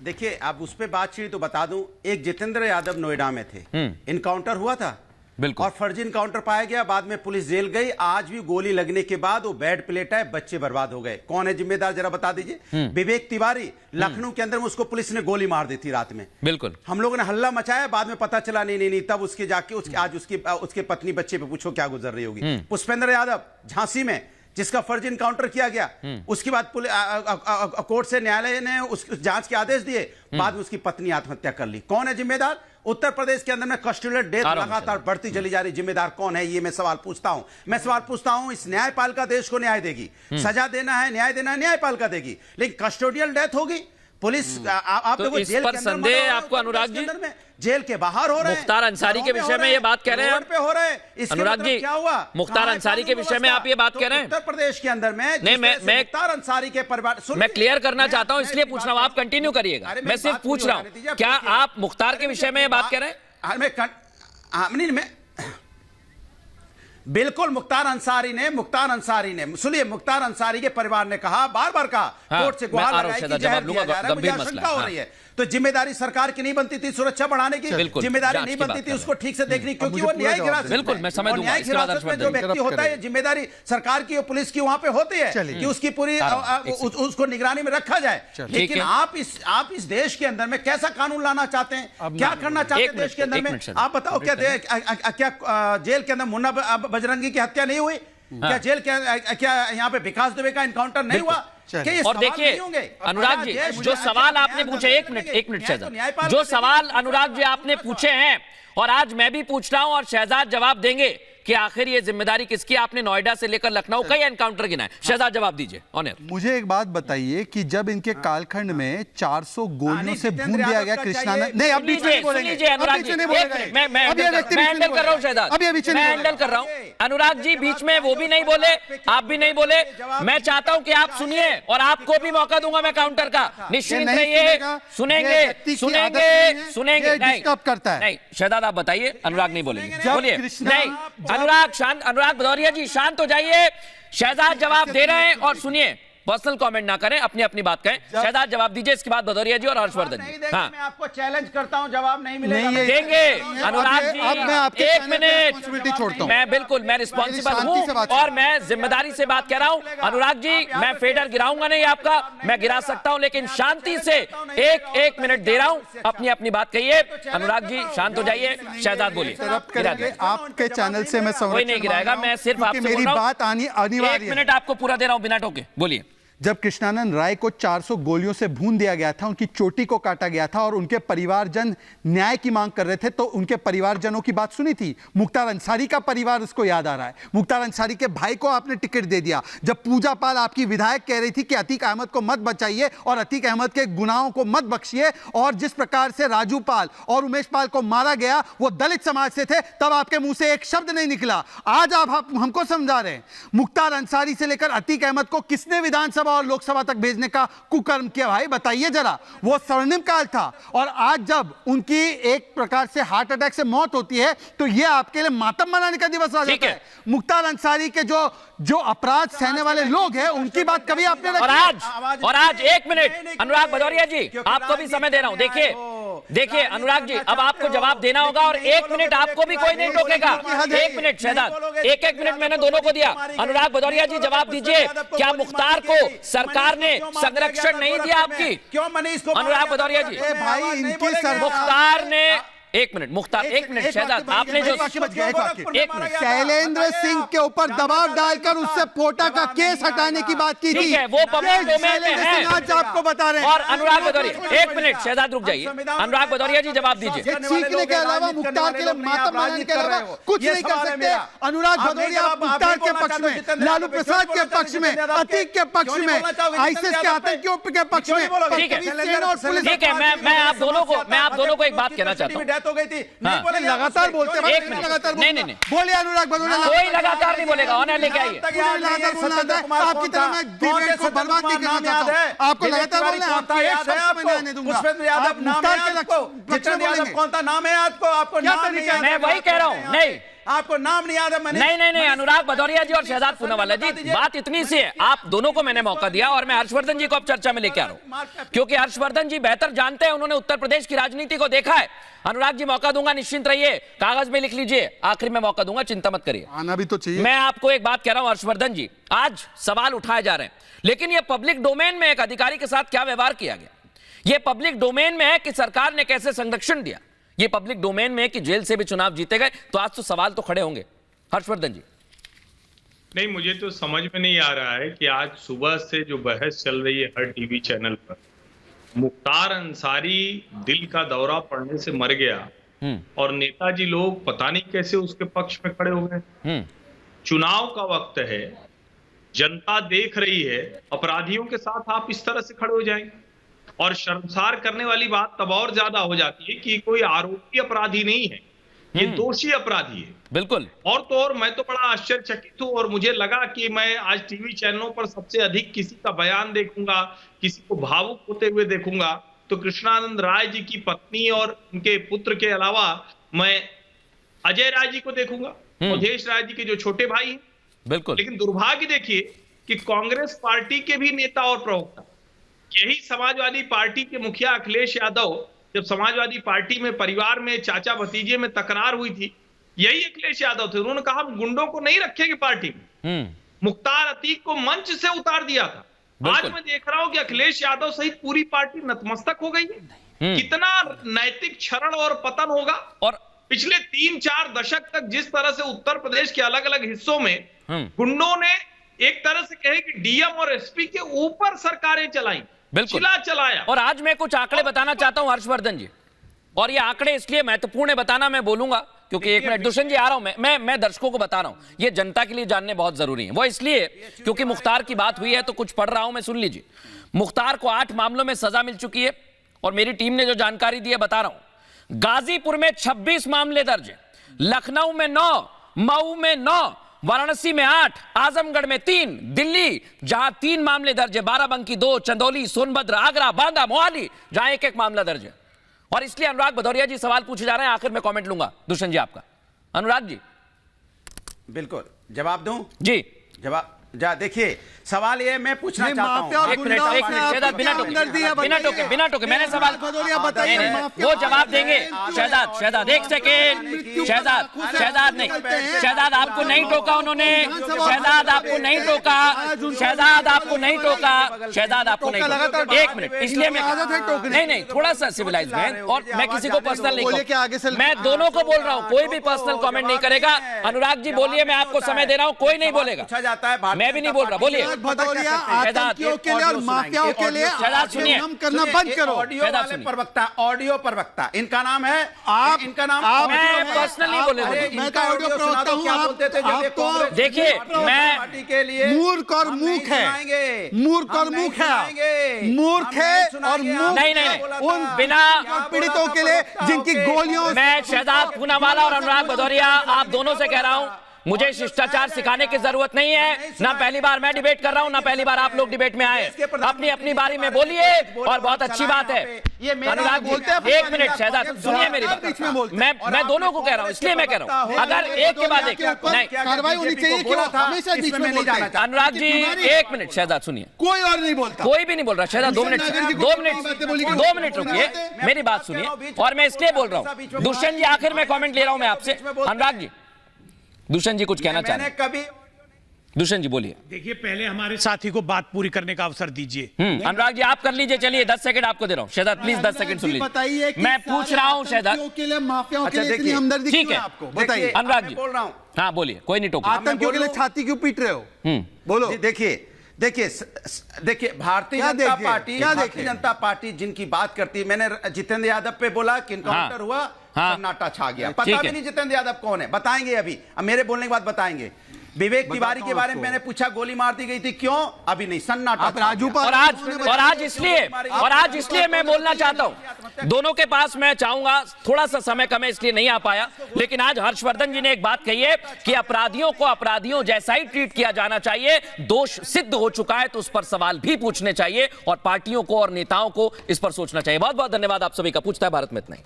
देखिए अब उस पे बातचीत तो बता दूं, एक जितेंद्र यादव नोएडा में थे, इनकाउंटर हुआ था बिल्कुल, और फर्जी इनकाउंटर पाया गया, बाद में पुलिस जेल गई। आज भी गोली लगने के बाद वो बेड प्लेट है, बच्चे बर्बाद हो गए। कौन है जिम्मेदार जरा बता दीजिए। विवेक तिवारी, लखनऊ के अंदर में उसको पुलिस ने गोली मार दी थी रात में। बिल्कुल, हम लोगों ने हल्ला मचाया, बाद में पता चला नहीं, तब उसके जाके आज उसके पत्नी बच्चे पे पूछो क्या गुजर रही होगी। पुष्पेंद्र यादव झांसी में जिसका फर्जी इनकाउंटर किया गया, उसके बाद कोर्ट से न्यायालय ने उस जांच के आदेश दिए, बाद में उसकी पत्नी आत्महत्या कर ली। कौन है जिम्मेदार? उत्तर प्रदेश के अंदर में कस्टोडियल डेथ लगातार बढ़ती चली जा रही, जिम्मेदार कौन है? ये मैं सवाल पूछता हूं। मैं सवाल पूछता हूं, इस न्यायपालिका देश को न्याय देगी, सजा देना है, न्याय देना है, न्यायपालिका देगी, लेकिन कस्टोडियल डेथ होगी, पुलिस आप तो इस पर संदेह आपको अनुराग जी जेल के बाहर हो रहे हैं, मुख्तार अंसारी के विषय में ये बात कह रहे हैं, पे हो रहे हैं। अनुराग जी क्या हुआ? मुख्तार अंसारी के विषय में आप ये बात कह रहे हैं? उत्तर प्रदेश के अंदर में नहीं, मैं मुख्तार अंसारी के परिवार, मैं क्लियर करना चाहता हूं, इसलिए पूछ रहा हूं, आप कंटिन्यू करिएगा। मैं सिर्फ पूछ रहा हूं, क्या आप मुख्तार के विषय में ये बात कह रहे हैं? बिल्कुल, मुख्तार अंसारी ने सुनिए, मुख्तार अंसारी के परिवार ने कहा, बार बार कहा, कोर्ट से गुहार लगाई कि जवाब दिया जा रहा है, मुझे आशंका हो रही है। तो जिम्मेदारी सरकार की नहीं बनती थी सुरक्षा बढ़ाने की, जिम्मेदारी नहीं बनती थी उसको ठीक से देखनी, क्योंकि वो न्यायिक हिरासत, बिल्कुल मैं समझ दूंगा, न्यायिक हिरासत में जो व्यक्ति होता है, जिम्मेदारी सरकार की और पुलिस की वहां पे होती है कि उसकी पूरी उसको निगरानी में रखा जाए। लेकिन आप इस देश के अंदर में कैसा कानून लाना चाहते हैं, क्या करना चाहते हैं देश के अंदर में? आप बताओ, क्या जेल के अंदर मुन्ना बजरंगी की हत्या नहीं हुई? क्या जेल क्या यहाँ पे विकास दुबे का इनकाउंटर नहीं हुआ? और देखिए अनुराग जी, जो सवाल आपने पूछे, एक मिनट शहजाद, जो सवाल अनुराग जी आपने पूछे हैं और आज मैं भी पूछ रहा हूं और शहजाद जवाब देंगे कि आखिर ये जिम्मेदारी किसकी? आपने नोएडा से लेकर लखनऊ कई एनकाउंटर गिनाए, शहजाद जवाब दीजिए ऑन एयर। मुझे एक बात बताइए कि जब इनके कालखंड में 400 गोलियों से भून दिया गया कृष्णानंद, नहीं अब बीच में बोलेंगे, अनुराग जी मैं हैंडल कर रहा हूं शहजाद, मैं हैंडल कर रहा हूं। अनुराग जी बीच में वो भी नहीं बोले, आप भी नहीं बोले। मैं चाहता हूं कि आप सुनिए और आपको भी मौका दूंगा मैं काउंटर का, निश्चिंत रहिए, सुनेंगे। डिस्टर्ब करता है। नहीं शहजाद आप बताइए, अनुराग नहीं बोलेंगे, बोलिए। नहीं अनुराग शांत, अनुराग भदौरिया जी शांत हो जाइए, शहजाद जवाब दे रहे हैं और सुनिए, पर्सनल कमेंट ना करें, अपनी अपनी बात कहें। शहजाद जवाब दीजिए, इसके बाद भदौरिया जी और हर्षवर्धन जी। हाँ मैं आपको चैलेंज करता हूं, जवाब नहीं मिलेगा, देंगे अनुराग जी। एक मिनट, छोड़ता हूं, मैं बिल्कुल मैं रिस्पॉन्सिबल हूं और मैं जिम्मेदारी से बात कह रहा हूं। अनुराग जी मैं फेडर गिराऊंगा नहीं आपका, मैं गिरा सकता हूं लेकिन शांति से एक मिनट दे रहा हूं, अपनी अपनी बात कहिए। अनुराग जी शांत हो जाइए, शहजाद बोलिए। आपके चैनल से मैं कोई नहीं गिराएगा, मैं सिर्फ आपसे मेरी बात अनिवार्य, एक मिनट आपको पूरा दे रहा हूं बिना टोके, बोलिए। जब कृष्णानंद राय को 400 गोलियों से भून दिया गया था, उनकी चोटी को काटा गया था और उनके परिवारजन न्याय की मांग कर रहे थे, तो उनके परिवारजनों की बात सुनी थी? मुख्तार अंसारी का परिवार उसको याद आ रहा है। मुख्तार अंसारी के भाई को आपने टिकट दे दिया। जब पूजा पाल आपकी विधायक कह रही थी कि अतीक अहमद को मत बचाइए और अतीक अहमद के गुनाहों को मत बख्शिए, और जिस प्रकार से राजू पाल और उमेश पाल को मारा गया वो दलित समाज से थे, तब आपके मुंह से एक शब्द नहीं निकला। आज आप हमको समझा रहे हैं। मुख्तार अंसारी से लेकर अतीक अहमद को किसने विधानसभा और लोकसभा तक भेजने का कुकर्म किया? भाई बताइए जरा। वो स्वर्णिम काल था और आज जब उनकी एक प्रकार से हार्ट अटैक से मौत होती है तो ये आपके लिए मातम मनाने का दिवस आ जाता है। मुख्तार अंसारी के जो अपराध सहने वाले लोग हैं उनकी बात कभी आपने और आज एक मिनट अनुराग भदौरिया जी, आपको भी समय दे रहा हूं। देखिए अनुराग जी, अब आपको जवाब देना होगा और एक मिनट आपको भी कोई नहीं टोकेगा। एक मिनट शहजाद, एक मिनट मैंने दोनों को दिया। अनुराग भदौरिया जी जवाब दीजिए, क्या मुख्तार को सरकार ने संरक्षण नहीं दिया आपकी? क्यों मनीष को? अनुराग भदौरिया जी, भाई इनकी मुख्तार ने एक मिनट शहजाद, आपने जो एक मिनट शैलेंद्र सिंह के ऊपर दबाव डालकर उससे पोटा का केस हटाने की बात की थी, वो पब्लिक डोमेन में है, आज आपको बता रहे हैं। और अनुराग भदौरिया, एक मिनट शहजाद रुक जाइए, अनुराग भदौरिया जी जवाब दीजिए। सीखने के अलावा, मुख्तार के लिए मातम मनाने के अलावा कुछ नहीं कर सकते। अनुराग भदौरिया मुख्तार के पक्ष में, लालू प्रसाद के पक्ष में, अतीक के पक्ष में, आईसीस के आतंकियों के पक्ष में। ठीक है, मैं आप दोनों को एक बात कहना चाहता हूँ। हो गई थी, नहीं बोले, लगातार बोलते हैं। लगातार नहीं बोले अनुराग भदौरिया, कोई लगातार नहीं बोलेगा, ऑनर लेके आइए। आपकी तरह मैं डिबेट को बर्बाद नहीं करना चाहता हूं। आपको लगातार बोलना है, आपको एक शब्द में नहीं दूंगा। पुष्पेंद्र यादव नाम है आपको, जितेंद्र यादव कौन सा नाम है आपको? आपको नाम नहीं है। मैं वही कह रहा हूं, नहीं आपको नाम नहीं याद है? नहीं, अनुराग भदौरिया जी और शहजाद पूनावाला जी, बात इतनी सी है, आप दोनों को मैंने मौका दिया और मैं हर्षवर्धन जी को अब चर्चा में लेके आ रहा हूं, क्योंकि हर्षवर्धन जी बेहतर जानते हैं, उन्होंने उत्तर प्रदेश की राजनीति को देखा है। अनुराग जी मौका दूंगा, निश्चिंत रहिए, कागज में लिख लीजिए, आखिर में मौका दूंगा, चिंता मत करिए। आना भी तो चाहिए। मैं आपको एक बात कह रहा हूं हर्षवर्धन जी, आज सवाल उठाए जा रहे हैं, लेकिन यह पब्लिक डोमेन में एक अधिकारी के साथ क्या व्यवहार किया गया, यह पब्लिक डोमेन में है कि सरकार ने कैसे संरक्षण दिया, ये पब्लिक डोमेन में है कि जेल से भी चुनाव जीते गए, तो आज तो सवाल तो खड़े होंगे। हर्षवर्धन जी। नहीं, मुझे तो समझ में नहीं आ रहा है कि आज सुबह से जो बहस चल रही है हर टीवी चैनल पर, मुख्तार अंसारी दिल का दौरा पड़ने से मर गया और नेताजी लोग पता नहीं कैसे उसके पक्ष में खड़े हो गए। चुनाव का वक्त है, जनता देख रही है, अपराधियों के साथ आप इस तरह से खड़े हो जाएंगे। और शर्मसार करने वाली बात तब और ज्यादा हो जाती है कि कोई आरोपी अपराधी नहीं है, ये दोषी अपराधी है। बिल्कुल। और तो और मैं तो बड़ा आश्चर्यचकित हूं और मुझे लगा कि मैं आज टीवी चैनलों पर सबसे अधिक किसी का बयान देखूंगा, किसी को भावुक होते हुए देखूंगा, तो कृष्णानंद राय जी की पत्नी और उनके पुत्र के अलावा मैं अजय राय जी को देखूंगा, अवधेश राय जी के जो छोटे भाई हैं। बिल्कुल। लेकिन दुर्भाग्य देखिए कि कांग्रेस पार्टी के भी नेता और प्रवक्ता, यही समाजवादी पार्टी के मुखिया अखिलेश यादव, जब समाजवादी पार्टी में परिवार में चाचा भतीजे में तकरार हुई थी, यही अखिलेश यादव थे, उन्होंने कहा हम गुंडों को नहीं रखेंगे पार्टी में। मुख्तार अतीक को मंच से उतार दिया था। आज मैं देख रहा हूं कि अखिलेश यादव सहित पूरी पार्टी नतमस्तक हो गई है। कितना नैतिक क्षरण और पतन होगा। और पिछले 3-4 दशक तक जिस तरह से उत्तर प्रदेश के अलग अलग हिस्सों में गुंडों ने एक तरह से कहे कि डीएम और एसपी के ऊपर सरकारें चलाई, चिल्ला चलाया। और आज मैं कुछ आंकड़े बताना चाहता हूं हर्षवर्धन जी, और ये आंकड़े इसलिए महत्वपूर्ण है बताना, मैं बोलूंगा क्योंकि एक मिनट दुष्यंत जी आ रहा हूं, मैं दर्शकों को बता रहा हूं, ये जनता के लिए जानने बहुत जरूरी है। वो इसलिए क्योंकि मुख्तार की बात हुई है तो कुछ पढ़ रहा हूं मैं, सुन लीजिए। मुख्तार को 8 मामलों में सजा मिल चुकी है और मेरी टीम ने जो जानकारी दी है बता रहा हूं। गाजीपुर में 26 मामले दर्ज है, लखनऊ में 9, मऊ में 9, वाराणसी में 8, आजमगढ़ में 3, दिल्ली जहां 3 मामले दर्ज है, बाराबंकी 2, चंदौली, सोनभद्र, आगरा, बांदा, मोहाली जहां 1-1 मामला दर्ज है। और इसलिए अनुराग भदौरिया जी सवाल पूछे जा रहे हैं, आखिर में कमेंट लूंगा दुष्यंत जी आपका। अनुराग जी। बिल्कुल, जवाब दूं जी। जवाब देखिए, सवाल ये मैं पूछना चाहता हूं। एक मिनट शहजाद, बिना टोके मैंने सवाल, वो जवाब देंगे। शहजाद 1 सेकेंड, शहजाद नहीं, शहजाद आपको नहीं टोका उन्होंने, शहजाद आपको नहीं टोका, शहजाद आपको नहीं टोका, शहजाद आपको नहीं टोका। 1 मिनट, इसलिए मैं नहीं, थोड़ा सा सिविलाइज में, और मैं किसी को पर्सनल नहीं कहूं, मैं दोनों को बोल रहा हूं, कोई भी पर्सनल कमेंट नहीं करेगा। अनुराग जी बोलिए, मैं आपको समय दे रहा हूं, कोई नहीं बोलेगा। पूछा जाता है, मैं भी नहीं बोल रहा, बोलिए। भदौरिया आतंकियों के लिए और माफियाओं के लिए हम करना बंद करो। ऑडियो प्रवक्ता इनका नाम है, आप इनका नाम, मैं पर्सनल नहीं बोल रहा, मैं तो ऑडियो प्रवक्ता हूं। आप तो देखिए, मैं पार्टी के लिए मूर्ख और मूर्ख है, मूर्ख और मूर्ख है, मूर्ख है और मूर्ख नहीं, उन बिना पीड़ितों के लिए जिनकी गोलियों। मैं शहजाद पूनावाला और अनुराग भदौरिया आप दोनों से कह रहा हूं, मुझे शिष्टाचार सिखाने की जरूरत नहीं है। ना पहली बार मैं डिबेट कर रहा हूं, ना पहली बार आप लोग डिबेट में आए। अपनी अपनी बारी में बोलिए, और बहुत अच्छी बात है। अनुराग बोलते हैं, 1 मिनट शहजाद सुनिए मेरी बात, मैं दोनों को कह रहा हूं, इसलिए मैं कह रहा हूं, अगर एक के बाद एक नहीं कार्रवाई होनी चाहिए, क्यों हमेशा बीच में बोलते हैं। अनुराग जी 1 मिनट, शहजाद सुनिए, कोई और नहीं बोलता, कोई भी नहीं बोल रहा। शहजाद 2 मिनट रुकिए, मेरी बात सुनिए। और मैं इसलिए बोल रहा हूं, दुष्यंत जी आखिर में कमेंट ले रहा हूं मैं आपसे। अनुराग जी, दुष्यंत जी कुछ कहना चाह रहे हैं, दुष्यंत जी बोलिए। देखिए, पहले हमारे साथी को बात पूरी करने का अवसर दीजिए। अनुराग जी आप कर लीजिए, चलिए 10 सेकंड आपको दे रहा हूं। शहजाद प्लीज 10 सेकंड सुन लीजिए, मैं पूछ रहा हूं शहजाद के लिए, माफियाओं के लिए इतनी हमदर्दी ठीक है, आपको बताइए। अनुराग जी बोल रहा हूं, हाँ बोलिए, कोई नहीं टोका। आतंकियों के लिए छाती क्यों पीट रहे हो, बोलो। देखिए भारतीय जनता पार्टी जिनकी बात करती है, मैंने जितेंद्र यादव पे बोला कि इनकाउंटर हुआ, सन्नाटा छा गया, पता भी नहीं जितेंद्र यादव कौन है, बताएंगे अभी, अब मेरे बोलने के बाद बताएंगे। विवेक तिवारी के बारे में मैंने पूछा, गोली मार दी गई थी, क्यों, अभी नहीं, सन्नाटा। राजू और आज इसलिए मैं बोलना चाहता हूं, दोनों के पास मैं चाहूंगा, थोड़ा सा समय कम है इसलिए नहीं आ पाया, लेकिन आज हर्षवर्धन जी ने एक बात कही है कि अपराधियों को अपराधियों जैसा ही ट्रीट किया जाना चाहिए। दोष सिद्ध हो चुका है तो उस पर सवाल भी पूछने चाहिए और पार्टियों को और नेताओं को इस पर सोचना चाहिए। बहुत बहुत धन्यवाद आप सभी का। पूछता है भारत में इतना ही।